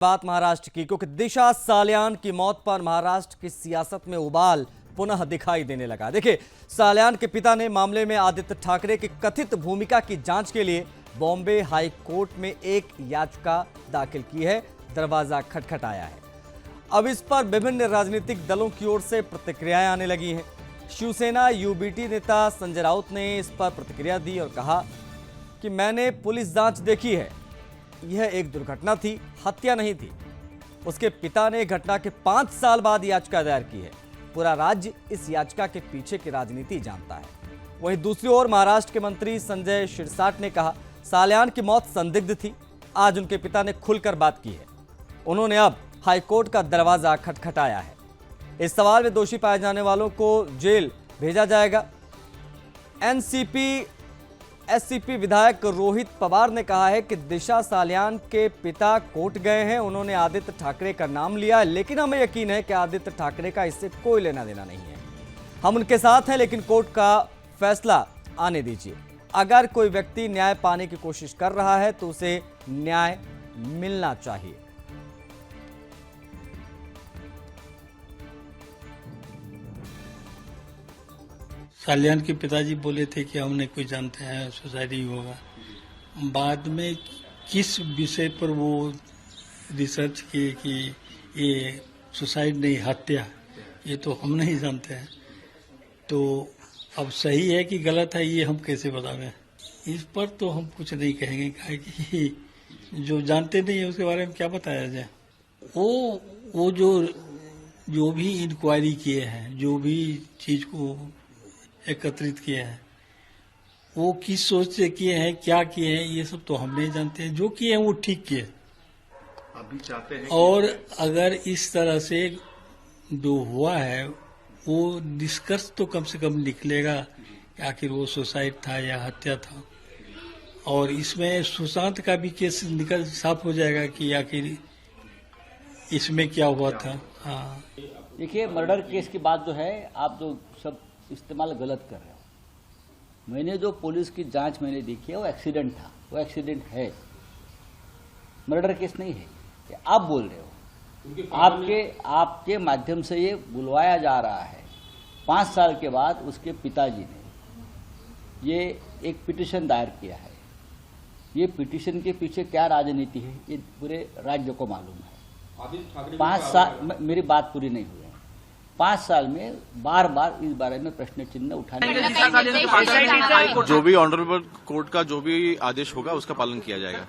बात महाराष्ट्र की, क्योंकि दिशा सालियान की मौत पर महाराष्ट्र की सियासत में उबाल पुनः दिखाई देने लगा। देखिए, सालियान के पिता ने मामले में आदित्य ठाकरे की कथित भूमिका की जांच के लिए बॉम्बे हाई कोर्ट में एक याचिका दाखिल की है। दरवाजा खटखटाया है। अब इस पर विभिन्न राजनीतिक दलों की ओर से प्रतिक्रियाएं आने लगी हैं। शिवसेना यूबीटी नेता संजय राउत ने इस पर प्रतिक्रिया दी और कहा कि मैंने पुलिस जांच देखी है, यह एक दुर्घटना थी, हत्या नहीं थी। उसके पिता ने घटना के 5 साल बाद याचिका दायर की है। पूरा राज्य इस याचिका के पीछे की राजनीति जानता है। वहीं दूसरी ओर महाराष्ट्र के मंत्री संजय शिरसाट ने कहा, सालियान की मौत संदिग्ध थी। आज उनके पिता ने खुलकर बात की है। उन्होंने अब हाईकोर्ट का दरवाजा खटखटाया है। इस सवाल में दोषी पाए जाने वालों को जेल भेजा जाएगा। एससीपी विधायक रोहित पवार ने कहा है कि दिशा सालियान के पिता कोर्ट गए हैं, उन्होंने आदित्य ठाकरे का नाम लिया, लेकिन हमें यकीन है कि आदित्य ठाकरे का इससे कोई लेना देना नहीं है। हम उनके साथ हैं, लेकिन कोर्ट का फैसला आने दीजिए। अगर कोई व्यक्ति न्याय पाने की कोशिश कर रहा है तो उसे न्याय मिलना चाहिए। सालियान के पिताजी बोले थे कि हमने कोई जानते हैं सुसाइड ही होगा। बाद में किस विषय पर वो रिसर्च किए कि ये सुसाइड नहीं हत्या, ये तो हम नहीं जानते हैं। तो अब सही है कि गलत है ये हम कैसे बता रहे हैं। इस पर तो हम कुछ नहीं कहेंगे, काहे कि जो जानते नहीं है उसके बारे में क्या बताया जाए। वो जो भी इंक्वायरी किए हैं, जो भी चीज को एकत्रित किए हैं, वो किस सोच से किए हैं, क्या किए हैं, ये सब तो हम नहीं जानते हैं। जो किए हैं वो ठीक किए। अभी चाहते हैं और अगर इस तरह से जो हुआ है वो निष्कर्ष तो कम से कम निकलेगा कि आखिर वो सुसाइड था या हत्या था। और इसमें सुशांत का भी केस निकल साफ हो जाएगा कि आखिर इसमें क्या हुआ था। हाँ, देखिए, मर्डर केस की बात जो है, आप जो सब इस्तेमाल गलत कर रहे हो। मैंने जो पुलिस की जांच मैंने देखी है वो एक्सीडेंट था, वो एक्सीडेंट है, मर्डर केस नहीं है। ये आप बोल रहे हो। आपके माध्यम से ये बुलवाया जा रहा है। 5 साल के बाद उसके पिताजी ने ये एक पिटीशन दायर किया है। ये पिटीशन के पीछे क्या राजनीति है ये पूरे राज्य को मालूम है। 5 साल, मेरी बात पूरी नहीं हुई है। 5 साल में बार बार इस बारे में प्रश्न चिन्ह उठाने, जो भी ऑनरेबल कोर्ट का जो भी आदेश होगा उसका पालन किया जाएगा।